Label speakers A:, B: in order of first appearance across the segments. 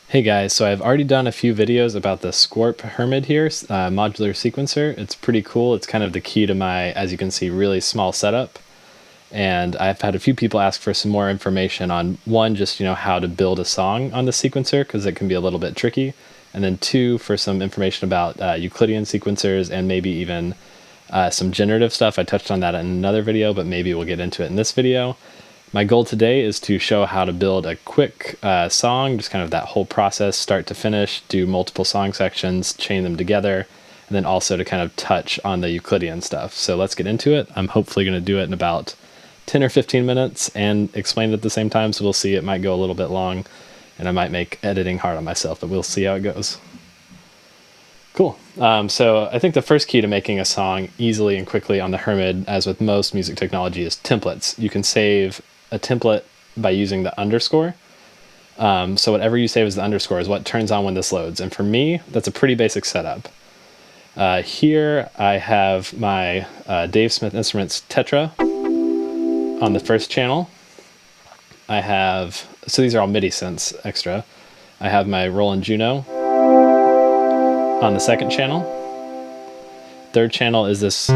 A: Hey guys, so I've already done a few videos about the Scorp Hermod here, modular sequencer. It's pretty cool. It's kind of the key to my, as you can see, really small setup. And I've had a few people ask for some more information on one, just how to build a song on the sequencer, because it can be a little bit tricky. And then two, for some information about Euclidean sequencers and maybe even some generative stuff. I touched on that in another video, but maybe we'll get into it in this video. My goal today is to show how to build a quick song, just kind of that whole process, start to finish, do multiple song sections, chain them together, and then also to kind of touch on the Euclidean stuff. So let's get into it. I'm hopefully going to do it in about 10 or 15 minutes and explain it at the same time, so we'll see. It might go a little bit long, and I might make editing hard on myself, but we'll see how it goes. Cool. So I think the first key to making a song easily and quickly on the Hermod, as with most music technology, is templates. You can save a template by using the underscore. So whatever you save as the underscore is what turns on when this loads. And for me, that's a pretty basic setup. Here I have my Dave Smith Instruments Tetra on the first channel. I have, so these are all MIDI synths extra. I have my Roland Juno on the second channel. Third channel is this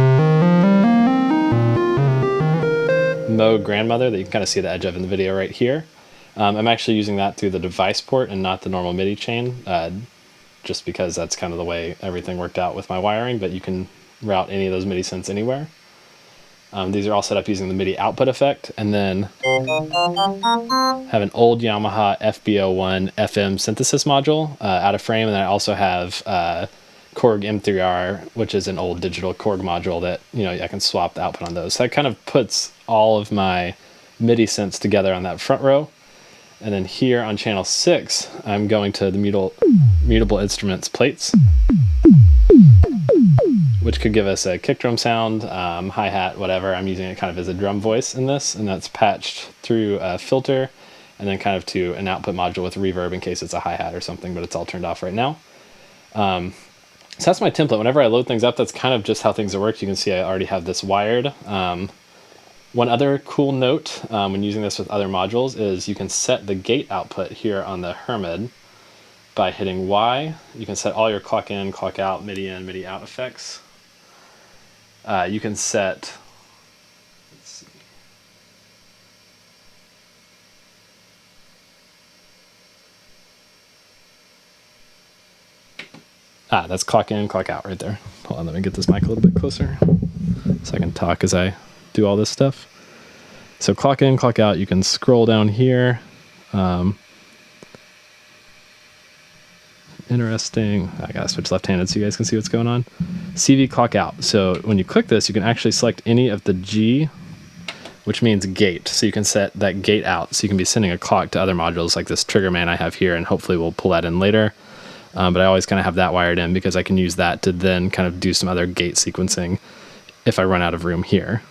A: Moog Grandmother that you can kind of see the edge of in the video right here. I'm actually using that through the device port and not the normal MIDI chain, just because that's kind of the way everything worked out with my wiring, but you can route any of those MIDI synths anywhere. These are all set up using the MIDI output effect, and then have an old Yamaha FB01 FM synthesis module out of frame, and then I also have Korg M3R, which is an old digital Korg module that I can swap the output on those. So that kind of puts all of my MIDI synths together on that front row. And then here on channel 6, I'm going to the mutable instruments plates, which could give us a kick drum sound, hi-hat, whatever. I'm using it kind of as a drum voice in this, and that's patched through a filter and then kind of to an output module with reverb in case it's a hi-hat or something, but it's all turned off right now. So that's my template. Whenever I load things up, that's kind of just how things work. You can see I already have this wired. One other cool note when using this with other modules is you can set the gate output here on the Hermod by hitting Y. You can set all your clock in, clock out, MIDI in, MIDI out effects. You can set, let's see, that's clock in, clock out right there. Hold on, let me get this mic a little bit closer so I can talk as I do all this stuff. So clock in, clock out, you can scroll down here. Interesting. I gotta switch left-handed so you guys can see what's going on. CV clock out. So when you click this, you can actually select any of the G, which means gate. So you can set that gate out. So you can be sending a clock to other modules like this trigger man I have here, and hopefully we'll pull that in later. But I always kind of have that wired in because I can use that to then kind of do some other gate sequencing if I run out of room here.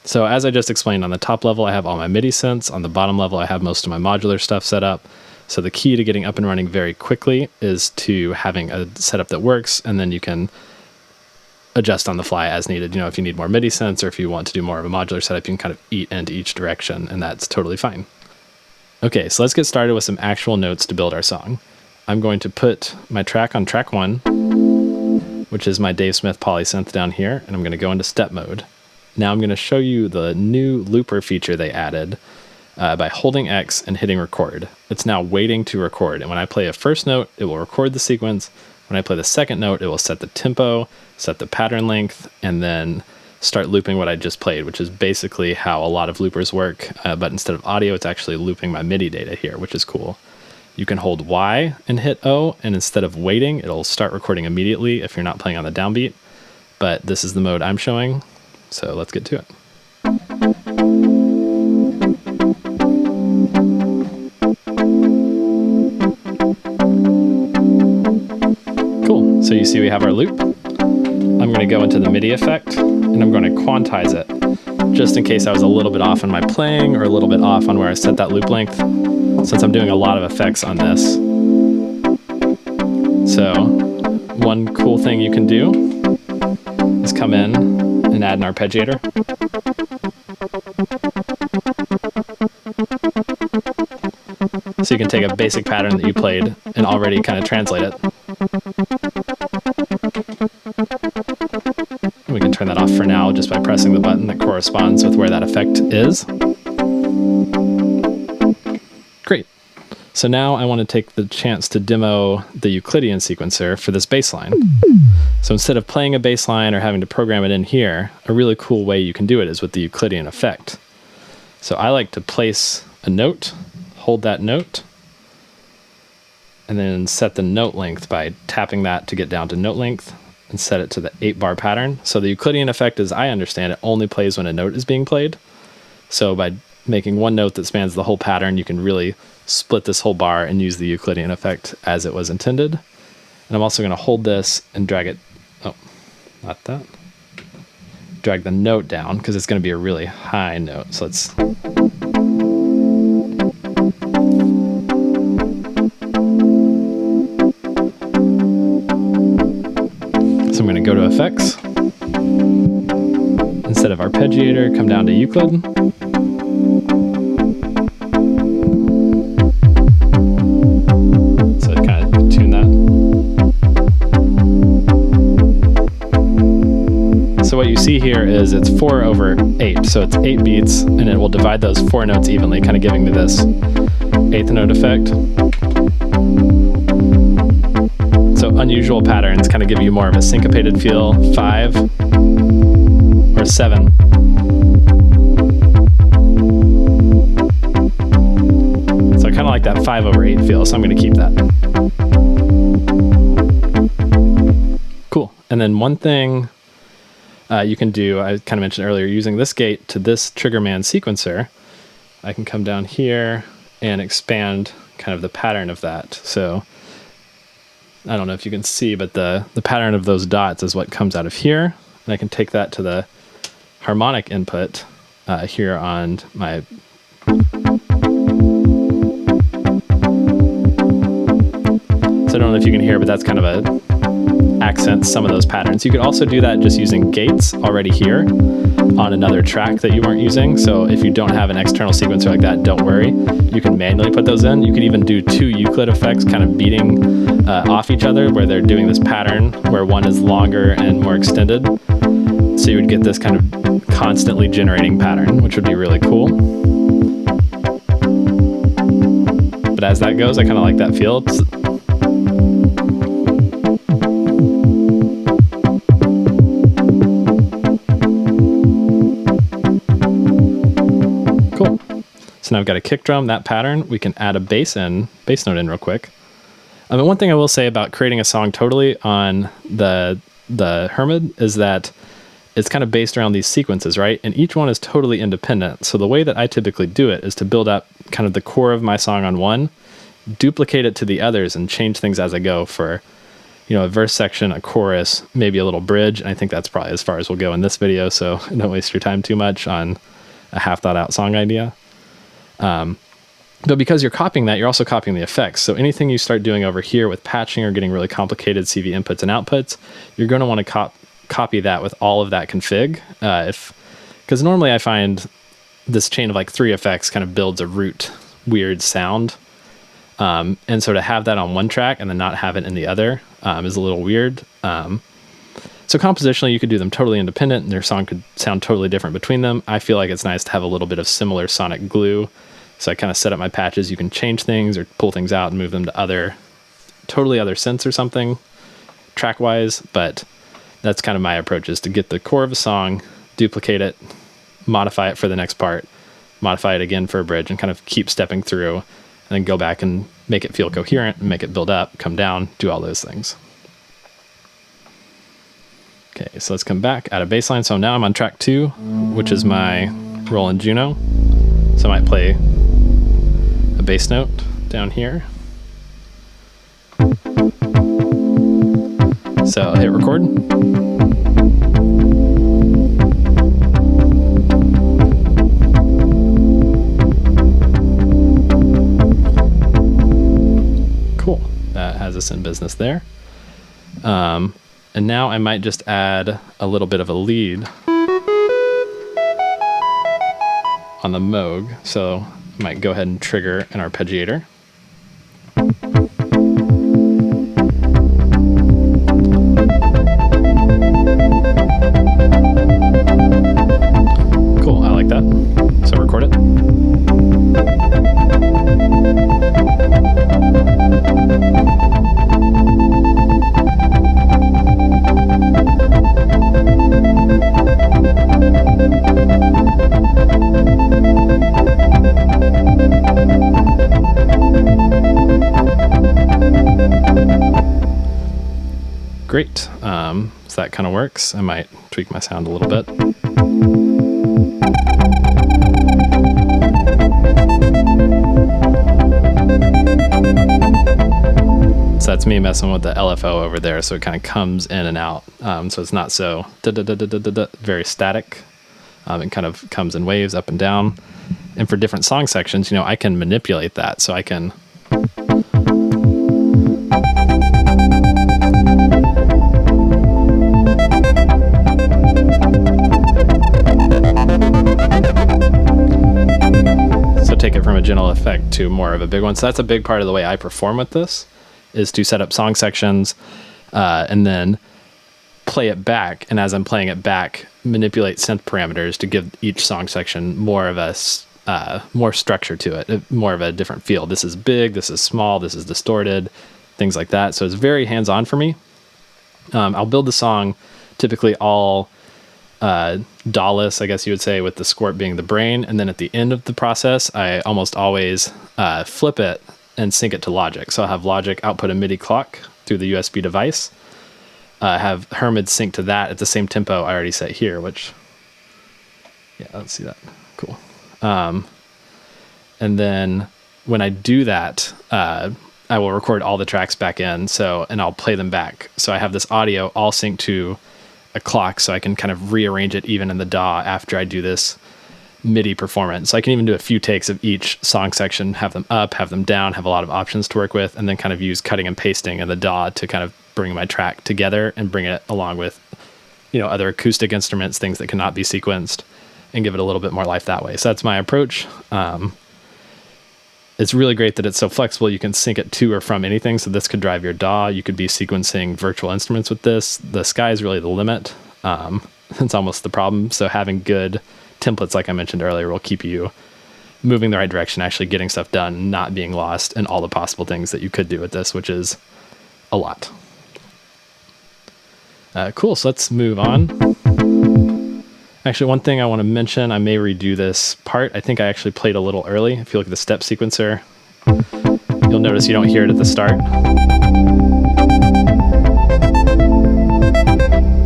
A: So as I just explained, on the top level, I have all my MIDI synths. On the bottom level, I have most of my modular stuff set up. So the key to getting up and running very quickly is to having a setup that works, and then you can adjust on the fly as needed. If you need more MIDI synths or if you want to do more of a modular setup, you can kind of eat into each direction, and that's totally fine. Okay, so let's get started with some actual notes to build our song. I'm going to put my track on track 1, which is my Dave Smith polysynth down here, and I'm going to go into step mode. Now I'm going to show you the new looper feature they added by holding X and hitting record. It's now waiting to record, and when I play a first note, it will record the sequence. When I play the second note, it will set the tempo, set the pattern length, and then start looping what I just played, which is basically how a lot of loopers work, but instead of audio, it's actually looping my MIDI data here, which is cool. You can hold Y and hit O, and instead of waiting, it'll start recording immediately if you're not playing on the downbeat, but this is the mode I'm showing, so let's get to it. Cool, so you see we have our loop. I'm going to go into the MIDI effect, and I'm going to quantize it, just in case I was a little bit off on my playing or a little bit off on where I set that loop length, since I'm doing a lot of effects on this. So one cool thing you can do is come in and add an arpeggiator. So you can take a basic pattern that you played and already kind of translate it. We can turn that off for now just by pressing the button that corresponds with where that effect is. Great. So now I want to take the chance to demo the Euclidean sequencer for this bass line. So instead of playing a bass line or having to program it in here, a really cool way you can do it is with the Euclidean effect. So I like to place a note, hold that note, and then set the note length by tapping that to get down to note length and set it to the 8-bar pattern. So the Euclidean effect, as I understand it, only plays when a note is being played. So by making one note that spans the whole pattern, you can really split this whole bar and use the Euclidean effect as it was intended. And I'm also going to hold this and drag it, oh, not that. Drag the note down because it's going to be a really high note. So let's... So I'm going to go to Effects. Instead of Arpeggiator, come down to Euclid. So kind of tune that. So what you see here is it's 4/8. So it's 8 beats, and it will divide those 4 notes evenly, kind of giving me this 8th note effect. So unusual patterns kind of give you more of a syncopated feel, 5 or 7. So I kind of like that 5/8 feel, so I'm going to keep that. Cool. And then one thing you can do, I kind of mentioned earlier, using this gate to this Triggerman sequencer, I can come down here and expand kind of the pattern of that. So I don't know if you can see, but the pattern of those dots is what comes out of here. And I can take that to the harmonic input here on my... So I don't know if you can hear, but that's kind of a accents some of those patterns. You could also do that just using gates already here on another track that you weren't using. So if you don't have an external sequencer like that, don't worry. You can manually put those in. You could even do 2 Euclid effects kind of beating off each other, where they're doing this pattern where one is longer and more extended. So you would get this kind of constantly generating pattern, which would be really cool. But as that goes, I kind of like that feel. Cool. So now I've got a kick drum, that pattern. We can add a bass note in real quick. I mean, one thing I will say about creating a song totally on the Hermod is that it's kind of based around these sequences, right? And each one is totally independent. So the way that I typically do it is to build up kind of the core of my song on one, duplicate it to the others, and change things as I go for, you know, a verse section, a chorus, maybe a little bridge. And I think that's probably as far as we'll go in this video, so don't waste your time too much on a half thought out song idea. But because you're copying that, you're also copying the effects. So anything you start doing over here with patching or getting really complicated CV inputs and outputs, you're going to want to copy that with all of that config. Because normally I find this chain of like 3 effects kind of builds a root weird sound. And so to have that on one track and then not have it in the other is a little weird. So compositionally, you could do them totally independent and their song could sound totally different between them. I feel like it's nice to have a little bit of similar sonic glue. So I kind of set up my patches. You can change things or pull things out and move them to totally other synths or something track-wise. But that's kind of my approach, is to get the core of a song, duplicate it, modify it for the next part, modify it again for a bridge, and kind of keep stepping through, and then go back and make it feel coherent and make it build up, come down, do all those things. Okay, so let's come back, add a bass line. So now I'm on track 2, which is my Roland Juno. So I might play a bass note down here. So I'll hit record. Cool, that has us in business there. And now I might just add a little bit of a lead on the Moog. So I might go ahead and trigger an arpeggiator. great. So that kind of works. I might tweak my sound a little bit. So that's me messing with the LFO over there, so it kind of comes in and out. So it's not so very static. It kind of comes in waves up and down. And for different song sections, I can manipulate that. So I can take it from a gentle effect to more of a big one. So that's a big part of the way I perform with this, is to set up song sections and then play it back. And as I'm playing it back, manipulate synth parameters to give each song section more of a more structure to it, more of a different feel. This is big, this is small, this is distorted, things like that. So it's very hands-on for me. I'll build the song typically all DAW-less, I guess you would say, with the squirt being the brain. And then at the end of the process, I almost always flip it and sync it to Logic. So I'll have Logic output a MIDI clock through the USB device, have Hermod sync to that at the same tempo I already set here, which, yeah, let's see that. Cool. And then when I do that, I will record all the tracks back in, and I'll play them back. So I have this audio all synced to a clock, so I can kind of rearrange it even in the DAW after I do this MIDI performance. So I can even do a few takes of each song section, have them up, have them down, have a lot of options to work with, and then kind of use cutting and pasting in the DAW to kind of bring my track together and bring it along with, other acoustic instruments, things that cannot be sequenced, and give it a little bit more life that way. So that's my approach. It's really great that it's so flexible. You can sync it to or from anything. So this could drive your DAW. You could be sequencing virtual instruments with this. The sky is really the limit. It's almost the problem. So having good templates, like I mentioned earlier, will keep you moving the right direction, actually getting stuff done, not being lost in all the possible things that you could do with this, which is a lot. Cool. So let's move on. Actually, one thing I want to mention, I may redo this part. I think I actually played a little early. If you look at the step sequencer, you'll notice you don't hear it at the start.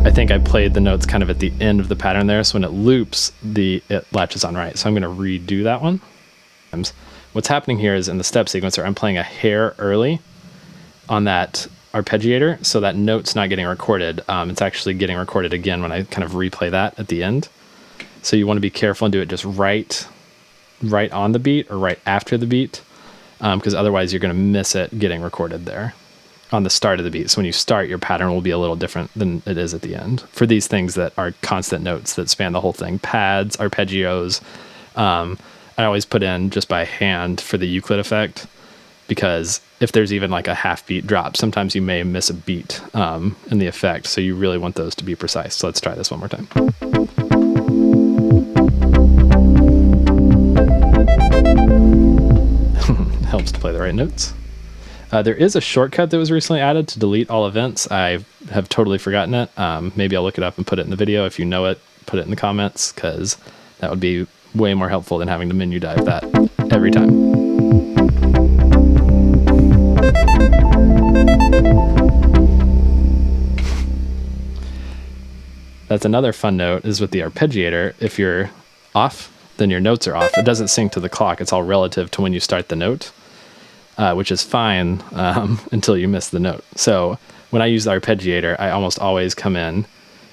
A: I think I played the notes kind of at the end of the pattern there, so when it loops, it latches on right. So I'm going to redo that one. What's happening here is in the step sequencer, I'm playing a hair early on that arpeggiator, so that note's not getting recorded. It's actually getting recorded again when I kind of replay that at the end. So you want to be careful and do it just right on the beat or right after the beat, because otherwise you're going to miss it getting recorded there on the start of the beat. So when you start, your pattern will be a little different than it is at the end for these things that are constant notes that span the whole thing. Pads, arpeggios, I always put in just by hand for the Euclid effect, because if there's even like a half beat drop, sometimes you may miss a beat in the effect. So you really want those to be precise. So let's try this one more time. Helps to play the right notes. There is a shortcut that was recently added to delete all events. I have totally forgotten it. Maybe I'll look it up and put it in the video. If you know it, put it in the comments, because that would be way more helpful than having to menu dive that every time. That's another fun note, is with the arpeggiator, if you're off, then your notes are off. It doesn't sync to the clock. It's all relative to when you start the note, which is fine until you miss the note. So when I use the arpeggiator, I almost always come in,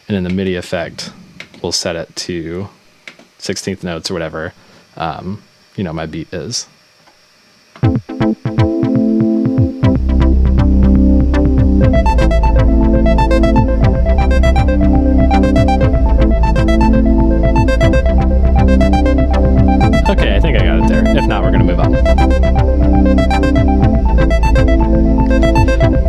A: and in the MIDI effect, we'll set it to 16th notes or whatever, my beat is. Okay, I think I got it there. If not, we're going to move on.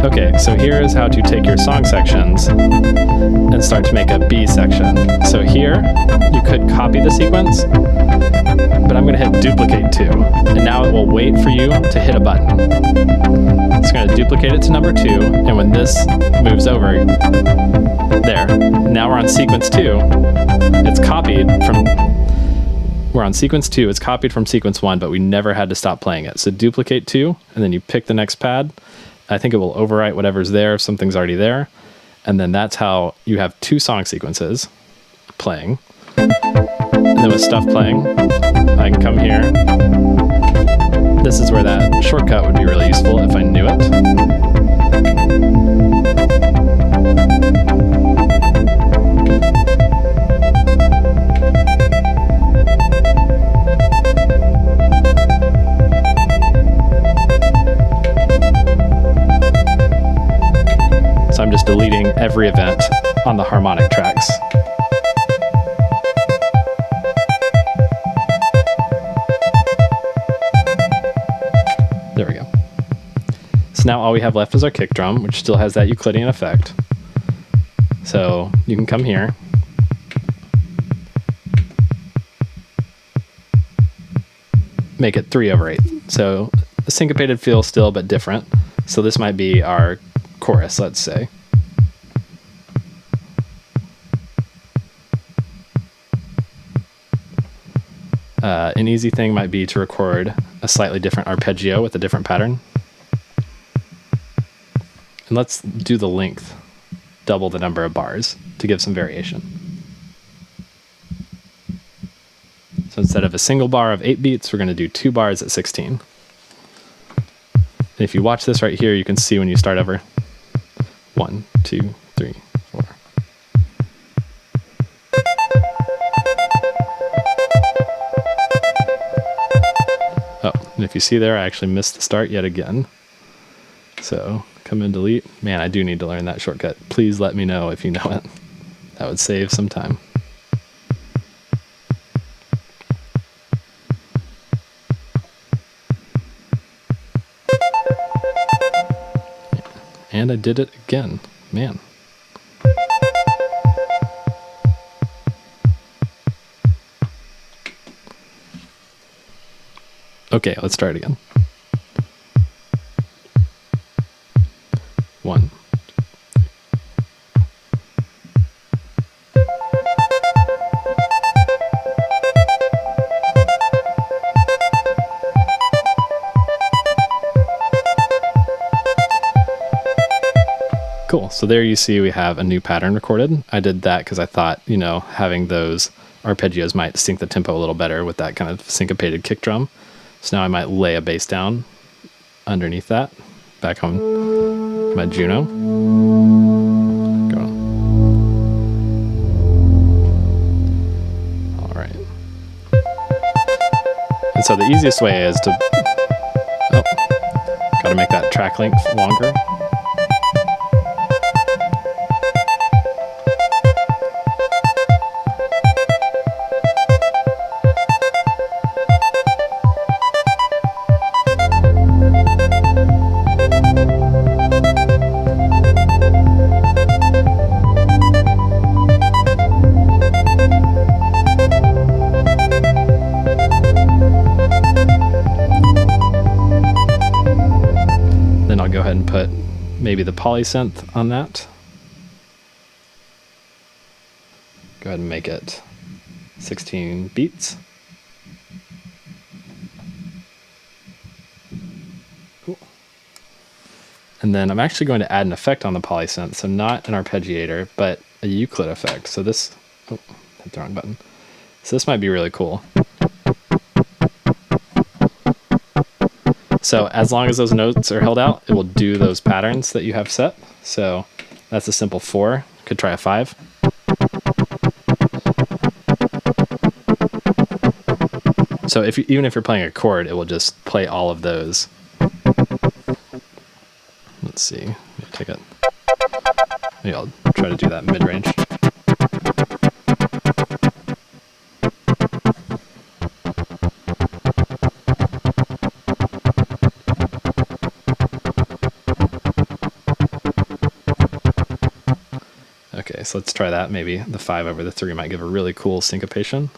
A: Okay, so here is how to take your song sections and start to make a B section. So here, you could copy the sequence, but I'm going to hit duplicate 2, and now it will wait for you to hit a button. It's going to duplicate it to number 2, and when this moves over, there. Now we're on sequence 2. It's copied from... We're on sequence 2, it's copied from sequence 1, but we never had to stop playing it. So duplicate 2, and then you pick the next pad. I think it will overwrite whatever's there if something's already there. And then that's how you have two song sequences playing. And then with stuff playing, I can come here. This is where that shortcut would be really useful if I knew it. So I'm just deleting every event on the harmonic tracks. There we go. So now all we have left is our kick drum, which still has that Euclidean effect. So you can come here. Make it 3/8. So a syncopated feel still, but different. So this might be our chorus, let's say. An easy thing might be to record a slightly different arpeggio with a different pattern. And let's do the length, double the number of bars to give some variation. So instead of a single bar of 8 beats, we're going to do 2 bars at 16. And if you watch this right here, you can see when you start over. 1, 2, 3, 4. Oh, and if you see there, I actually missed the start yet again. So come in, delete. Man, I do need to learn that shortcut. Please let me know if you know it. That would save some time. And I did it again. Man. Okay, let's try it again. 1. Cool. So there you see we have a new pattern recorded. I did that because I thought, you know, having those arpeggios might sync the tempo a little better with that kind of syncopated kick drum. So now I might lay a bass down underneath that. Back on my Juno. Go on. All right. And so the easiest way is to, got to make that track length longer. Go ahead and put maybe the polysynth on that. Go ahead and make it 16 beats. Cool. And then I'm actually going to add an effect on the polysynth, so not an arpeggiator, but a Euclid effect. So this, oh, hit the wrong button. So this might be really cool. So as long as those notes are held out, it will do those patterns that you have set. So that's a simple 4. Could try a 5. So even if you're playing a chord, it will just play all of those. Let's see. Take it. Maybe I'll try to do that mid-range. Okay, so let's try that. Maybe the 5 over the 3 might give a really cool syncopation.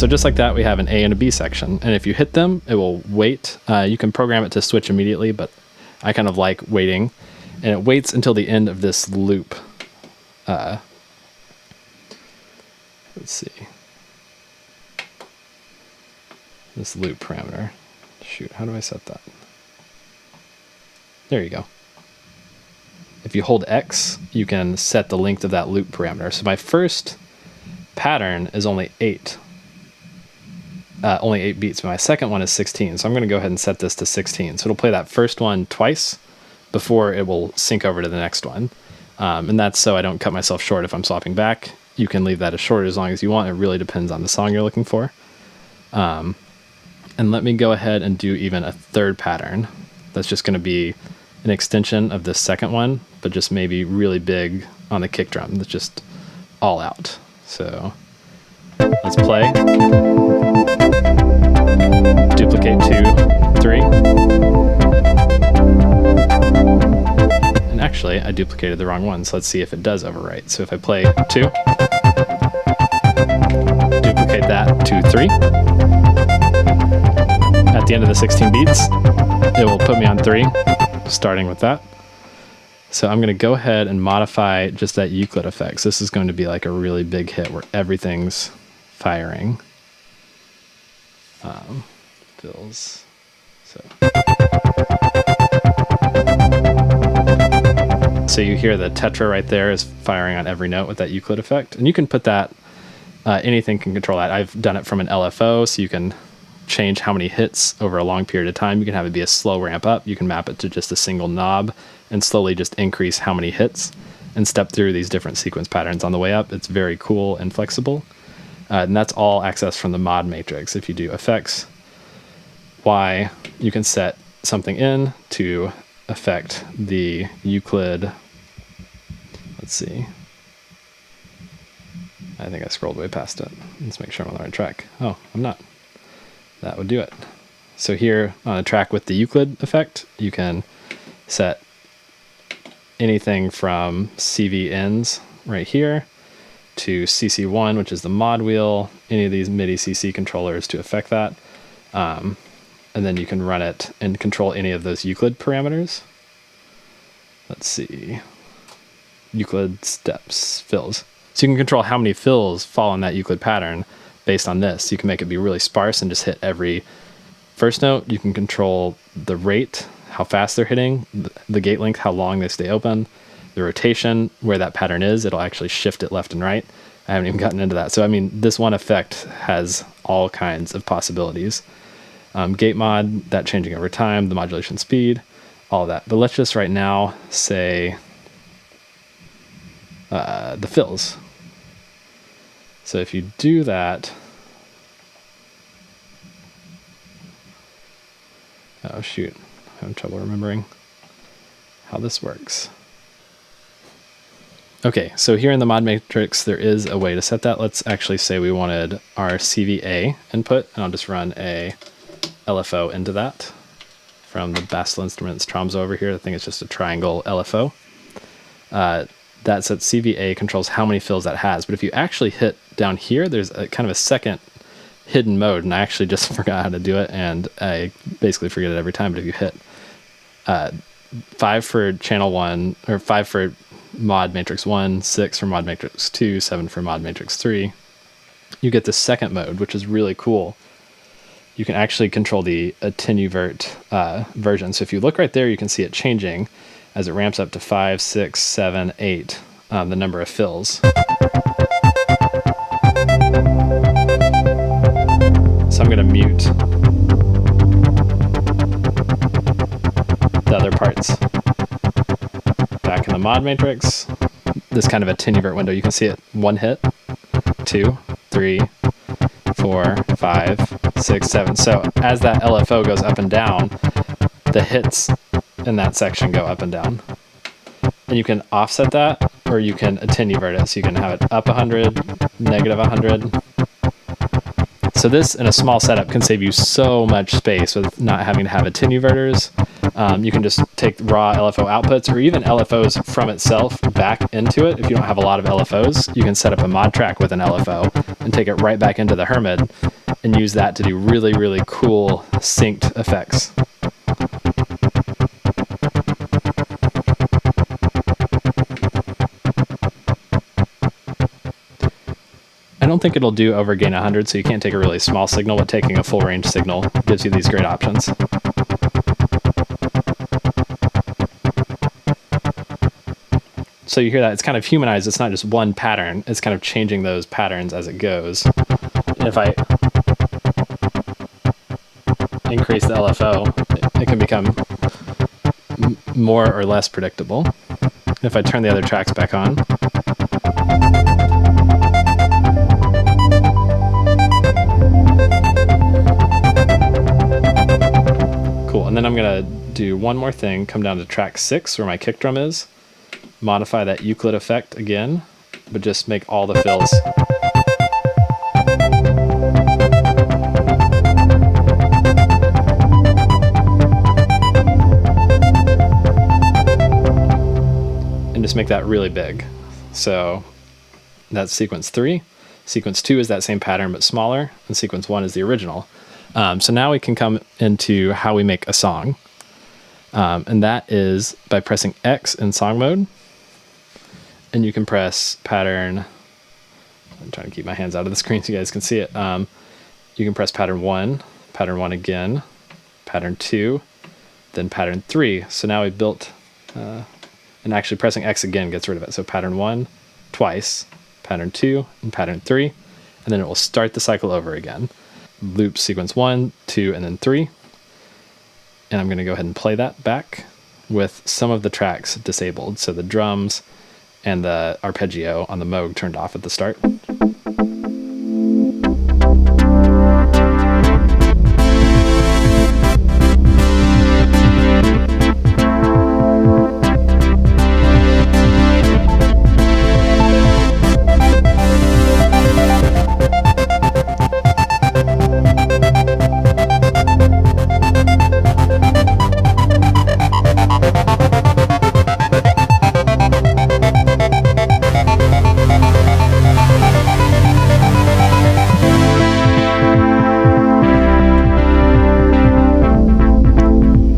A: So just like that, we have an A and a B section. And if you hit them, it will wait. You can program it to switch immediately, but I kind of like waiting. And it waits until the end of this loop. Let's see. This loop parameter. Shoot, how do I set that? There you go. If you hold X, you can set the length of that loop parameter. So my first pattern is only 8 beats, but my second one is 16. So I'm going to go ahead and set this to 16. So it'll play that first one twice before it will sync over to the next one. And that's so I don't cut myself short if I'm swapping back. You can leave that as short as long as you want. It really depends on the song you're looking for. And let me go ahead and do even a third pattern. That's just going to be an extension of this second one, but just maybe really big on the kick drum. That's just all out. So let's play. Duplicate 2, 3. And actually, I duplicated the wrong one, so let's see if it does overwrite. So if I play 2, duplicate that, 2, 3. At the end of the 16 beats, it will put me on 3, starting with that. So I'm going to go ahead and modify just that Euclid effect. So this is going to be like a really big hit where everything's firing. Fills. So you hear the Tetra right there is firing on every note with that Euclid effect. And you can put that, anything can control that. I've done it from an LFO, so you can change how many hits over a long period of time. You can have it be a slow ramp up. You can map it to just a single knob and slowly just increase how many hits and step through these different sequence patterns on the way up. It's very cool and flexible. And that's all accessed from the mod matrix. If you do effects, Y, you can set something in to affect the Euclid. Let's see. I think I scrolled way past it. Let's make sure I'm on the right track. Oh, I'm not. That would do it. So here on a track with the Euclid effect, you can set anything from CV ends right here to CC1, which is the mod wheel, any of these MIDI CC controllers to affect that. And then you can run it and control any of those Euclid parameters. Let's see. Euclid steps, fills. So you can control how many fills fall in that Euclid pattern based on this. You can make it be really sparse and just hit every first note. You can control the rate, how fast they're hitting, the gate length, how long they stay open, the rotation, where that pattern is. It'll actually shift it left and right. I haven't even gotten into that. So, I mean, this one effect has all kinds of possibilities. Gate mod, that changing over time, the modulation speed, all of that. But let's just right now say the fills. So if you do that, oh shoot, I'm having trouble remembering how this works. Okay, so here in the mod matrix, there is a way to set that. Let's actually say we wanted our CVA input, and I'll just run a LFO into that from the Bastel Instruments Tromso over here. I think it's just a triangle LFO. That sets CVA controls how many fills that has. But if you actually hit down here, there's a kind of a second hidden mode, and I actually just forgot how to do it, and I basically forget it every time. But if you hit 5 for channel 1, or 5 for mod matrix 1, 6 for mod matrix 2, 7 for mod matrix 3, you get this second mode, which is really cool. You can actually control the attenuate version. So if you look right there, you can see it changing as it ramps up to 5, 6, 7, 8, the number of fills. So I'm going to mute the other parts. Back in the mod matrix, this kind of attenuate window, you can see it 1 hit, 2, 3, 4, 5, 6, 7. So as that LFO goes up and down, the hits in that section go up and down. And you can offset that, or you can attenuate it. So you can have it up 100, negative 100. So this, in a small setup, can save you so much space with not having to have attenuators. You can just take raw LFO outputs or even LFOs from itself back into it. If you don't have a lot of LFOs, you can set up a mod track with an LFO and take it right back into the Hermod and use that to do really, really cool synced effects. I don't think it'll do over gain 100, so you can't take a really small signal, but taking a full range signal gives you these great options. So you hear that it's kind of humanized. It's not just one pattern. It's kind of changing those patterns as it goes. And if I increase the LFO, it can become more or less predictable. If I turn the other tracks back on, cool. And then I'm gonna do one more thing, come down to track 6 where my kick drum is, modify that Euclid effect again, but just make all the fills. And just make that really big. So that's sequence 3. Sequence 2 is that same pattern but smaller, and sequence 1 is the original. So now we can come into how we make a song. And that is by pressing X in song mode. And you can press pattern, I'm trying to keep my hands out of the screen so you guys can see it. You can press pattern 1 again, pattern 2, then pattern 3. So now we've built, and actually pressing X again gets rid of it. So pattern 1 twice, pattern 2, and pattern 3, and then it will start the cycle over again. Loop sequence 1, 2, and then 3. And I'm gonna go ahead and play that back with some of the tracks disabled. So the drums and the arpeggio on the Moog turned off at the start.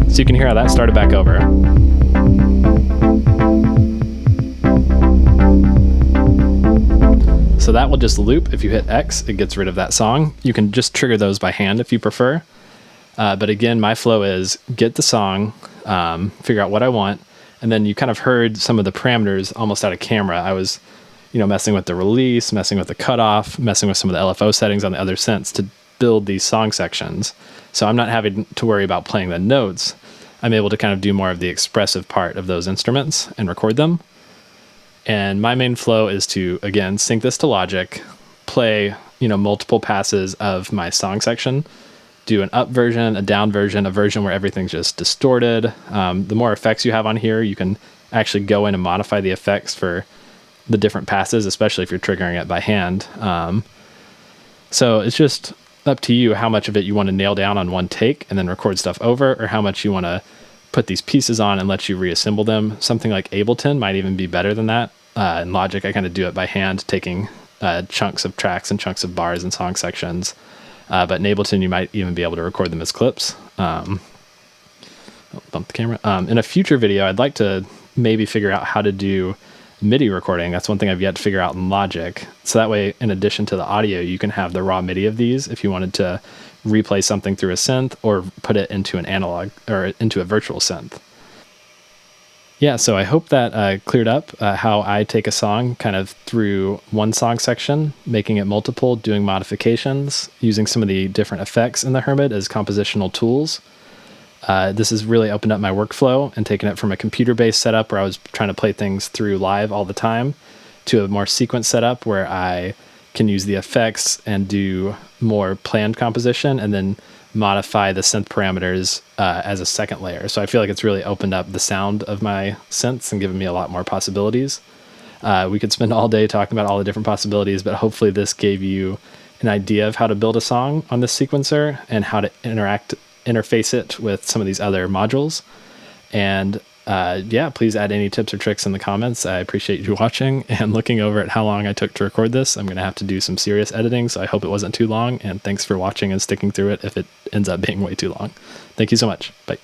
A: So you can hear how that started back over. So that will just loop. If you hit X, it gets rid of that song. You can just trigger those by hand if you prefer. But again, my flow is get the song, figure out what I want, and then you kind of heard some of the parameters almost out of camera. I was, messing with the release, messing with the cutoff, messing with some of the LFO settings on the other synths to build these song sections. So I'm not having to worry about playing the notes. I'm able to kind of do more of the expressive part of those instruments and record them. And my main flow is to, again, sync this to Logic, play, multiple passes of my song section, do an up version, a down version, a version where everything's just distorted. The more effects you have on here, you can actually go in and modify the effects for the different passes, especially if you're triggering it by hand. So it's just up to you how much of it you want to nail down on one take and then record stuff over, or how much you want to put these pieces on and let you reassemble them. Something like Ableton might even be better than that. In Logic, I kind of do it by hand, taking chunks of tracks and chunks of bars and song sections. But in Ableton, you might even be able to record them as clips. Bump the camera. In a future video, I'd like to maybe figure out how to do MIDI recording. That's one thing I've yet to figure out in Logic. So that way, in addition to the audio, you can have the raw MIDI of these if you wanted to replay something through a synth or put it into an analog or into a virtual synth. Yeah, so I hope that cleared up how I take a song kind of through one song section, making it multiple, doing modifications, using some of the different effects in the Hermod as compositional tools. This has really opened up my workflow and taken it from a computer-based setup where I was trying to play things through live all the time to a more sequence setup where I can use the effects and do more planned composition and then modify the synth parameters as a second layer. So I feel like it's really opened up the sound of my synths and given me a lot more possibilities. We could spend all day talking about all the different possibilities, but hopefully this gave you an idea of how to build a song on this sequencer and how to interface it with some of these other modules. And yeah, please add any tips or tricks in the comments. I appreciate you watching and looking over at how long I took to record this. I'm going to have to do some serious editing, so I hope it wasn't too long. And thanks for watching and sticking through it if it ends up being way too long. Thank you so much. Bye.